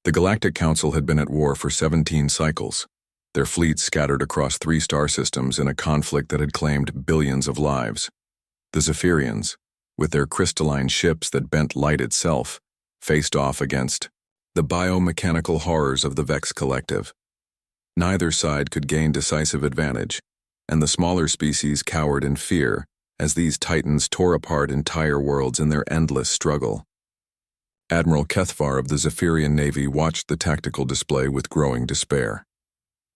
The Galactic Council had been at war for 17 cycles, their fleets scattered across 3 star systems in a conflict that had claimed billions of lives. The Zephyrians, with their crystalline ships that bent light itself, faced off against the biomechanical horrors of the Vex Collective. Neither side could gain decisive advantage, and the smaller species cowered in fear as these titans tore apart entire worlds in their endless struggle. Admiral Kethvar of the Zephyrian Navy watched the tactical display with growing despair.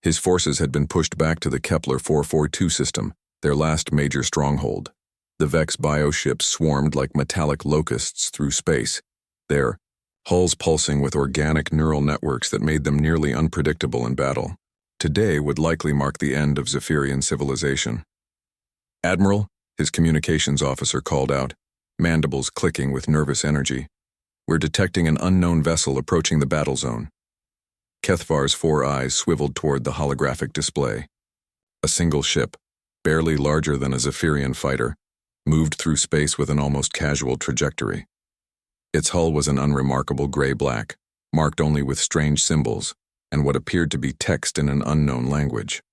His forces had been pushed back to the Kepler 442 system, their last major stronghold. The Vex bioships swarmed like metallic locusts through space, their hulls pulsing with organic neural networks that made them nearly unpredictable in battle. Today would likely mark the end of Zephyrian civilization. "Admiral," his communications officer called out, mandibles clicking with nervous energy. "We're detecting an unknown vessel approaching the battle zone." Kethvar's 4 eyes swiveled toward the holographic display. A single ship, barely larger than a Zephyrian fighter, moved through space with an almost casual trajectory. Its hull was an unremarkable gray-black, marked only with strange symbols and what appeared to be text in an unknown language.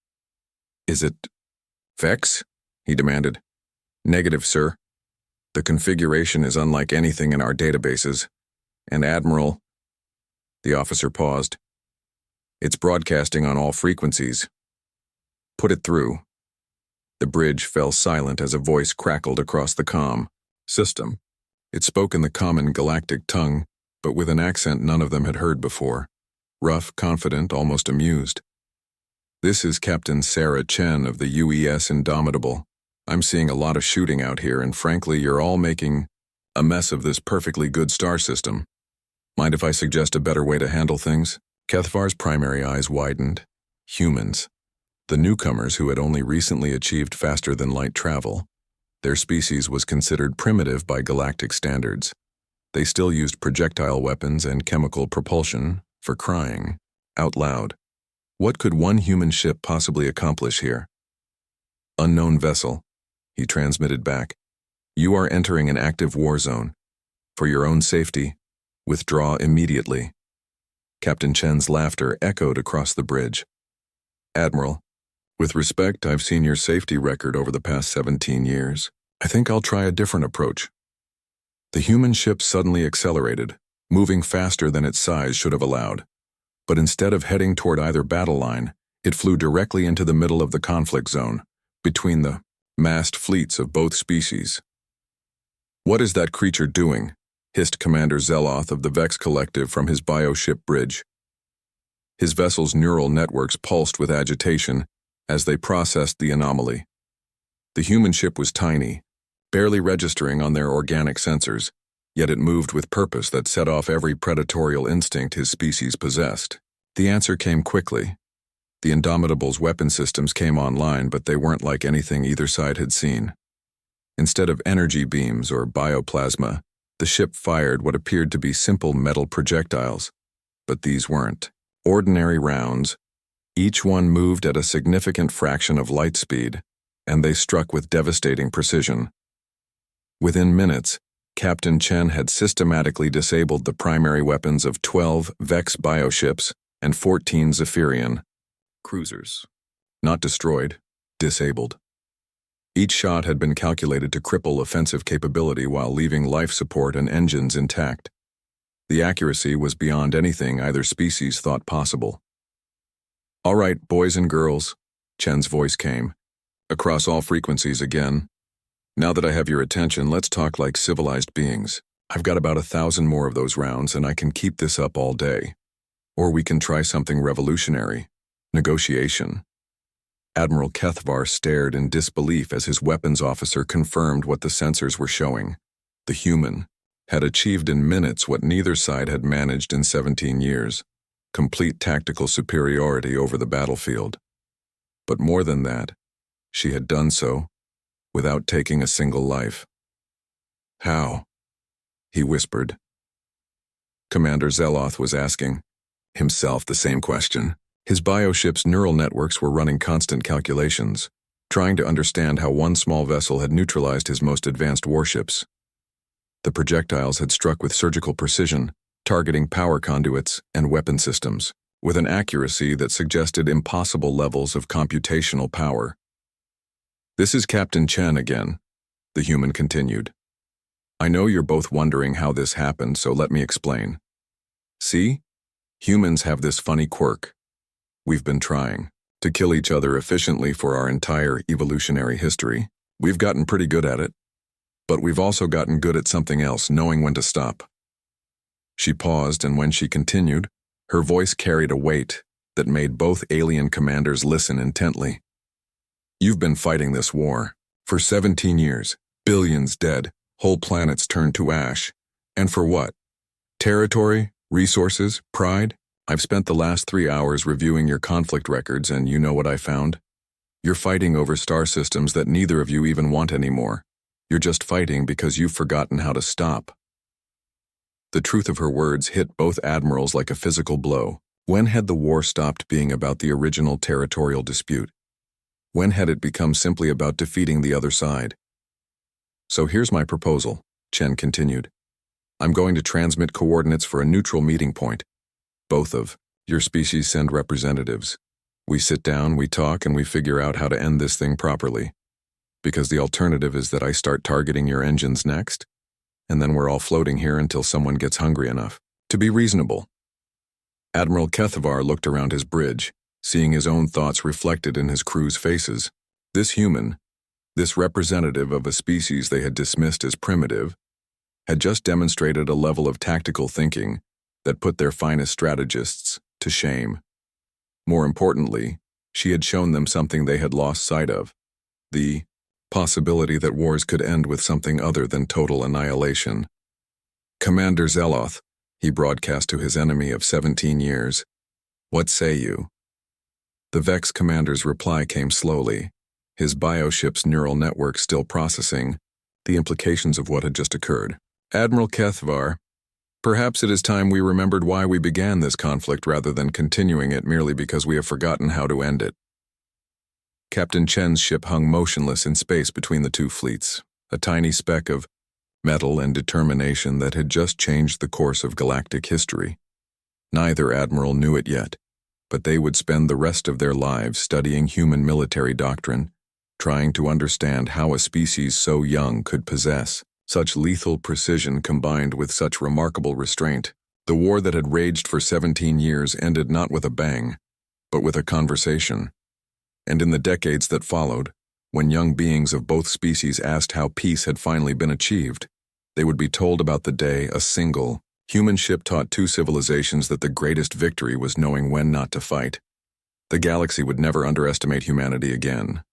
"Is it Vex?" he demanded. "Negative, sir. The configuration is unlike anything in our databases. And Admiral..." The officer paused. "It's broadcasting on all frequencies. Put it through." The bridge fell silent as a voice crackled across the comm system. It spoke in the common galactic tongue, but with an accent none of them had heard before. Rough, confident, almost amused. "This is Captain Sarah Chen of the UES Indomitable. I'm seeing a lot of shooting out here, and frankly, you're all making a mess of this perfectly good star system. Mind if I suggest a better way to handle things?" Kethvar's primary eyes widened. Humans. The newcomers who had only recently achieved faster-than-light travel. Their species was considered primitive by galactic standards. They still used projectile weapons and chemical propulsion for crying out loud. What could one human ship possibly accomplish here? "Unknown vessel," he transmitted back. "You are entering an active war zone. For your own safety, withdraw immediately." Captain Chen's laughter echoed across the bridge. "Admiral, with respect, I've seen your safety record over the past 17 years. I think I'll try a different approach." The human ship suddenly accelerated, moving faster than its size should have allowed. But instead of heading toward either battle line, it flew directly into the middle of the conflict zone, between the massed fleets of both species. "What is that creature doing?" hissed Commander Zeloth of the Vex Collective from his bioship bridge. His vessel's neural networks pulsed with agitation as they processed the anomaly. The human ship was tiny, barely registering on their organic sensors, yet it moved with purpose that set off every predatorial instinct his species possessed. The answer came quickly. The Indomitable's weapon systems came online, but they weren't like anything either side had seen. Instead of energy beams or bioplasma, the ship fired what appeared to be simple metal projectiles. But these weren't. Ordinary rounds. Each one moved at a significant fraction of light speed, and they struck with devastating precision. Within minutes, Captain Chen had systematically disabled the primary weapons of 12 Vex bioships and 14 Zephyrian cruisers. Not destroyed, disabled. Each shot had been calculated to cripple offensive capability while leaving life support and engines intact. The accuracy was beyond anything either species thought possible. "All right, boys and girls," Chen's voice came, across all frequencies again. "Now that I have your attention, let's talk like civilized beings. I've got about 1,000 more of those rounds, and I can keep this up all day. Or we can try something revolutionary. Negotiation." Admiral Kethvar stared in disbelief as his weapons officer confirmed what the sensors were showing. The human had achieved in minutes what neither side had managed in 17 years, complete tactical superiority over the battlefield. But more than that, she had done so without taking a single life. "How?" he whispered. Commander Zeloth was asking himself the same question. His bioship's neural networks were running constant calculations, trying to understand how one small vessel had neutralized his most advanced warships. The projectiles had struck with surgical precision, targeting power conduits and weapon systems, with an accuracy that suggested impossible levels of computational power. "This is Captain Chen again," the human continued. "I know you're both wondering how this happened, so let me explain. See? Humans have this funny quirk. We've been trying to kill each other efficiently for our entire evolutionary history. We've gotten pretty good at it. But we've also gotten good at something else, knowing when to stop." She paused, and when she continued, her voice carried a weight that made both alien commanders listen intently. "You've been fighting this war for 17 years, billions dead, whole planets turned to ash. And for what? Territory, resources, pride? I've spent the last 3 hours reviewing your conflict records, and you know what I found? You're fighting over star systems that neither of you even want anymore. You're just fighting because you've forgotten how to stop." The truth of her words hit both admirals like a physical blow. When had the war stopped being about the original territorial dispute? When had it become simply about defeating the other side? "So here's my proposal," Chen continued. "I'm going to transmit coordinates for a neutral meeting point. Both of your species send representatives. We sit down, we talk, and we figure out how to end this thing properly. Because the alternative is that I start targeting your engines next, and then we're all floating here until someone gets hungry enough to be reasonable." Admiral Kethavar looked around his bridge, seeing his own thoughts reflected in his crew's faces. This human, this representative of a species they had dismissed as primitive, had just demonstrated a level of tactical thinking that put their finest strategists to shame. More importantly, she had shown them something they had lost sight of: the possibility that wars could end with something other than total annihilation. "Commander Zeloth," he broadcast to his enemy of 17 years, "what say you?" The Vex commander's reply came slowly, his bioship's neural network still processing the implications of what had just occurred. "Admiral Kethavar, perhaps it is time we remembered why we began this conflict rather than continuing it merely because we have forgotten how to end it." Captain Chen's ship hung motionless in space between the two fleets, a tiny speck of metal and determination that had just changed the course of galactic history. Neither admiral knew it yet, but they would spend the rest of their lives studying human military doctrine, trying to understand how a species so young could possess such lethal precision combined with such remarkable restraint. The war that had raged for 17 years ended not with a bang, but with a conversation. And in the decades that followed, when young beings of both species asked how peace had finally been achieved, they would be told about the day a single human ship taught two civilizations that the greatest victory was knowing when not to fight. The galaxy would never underestimate humanity again.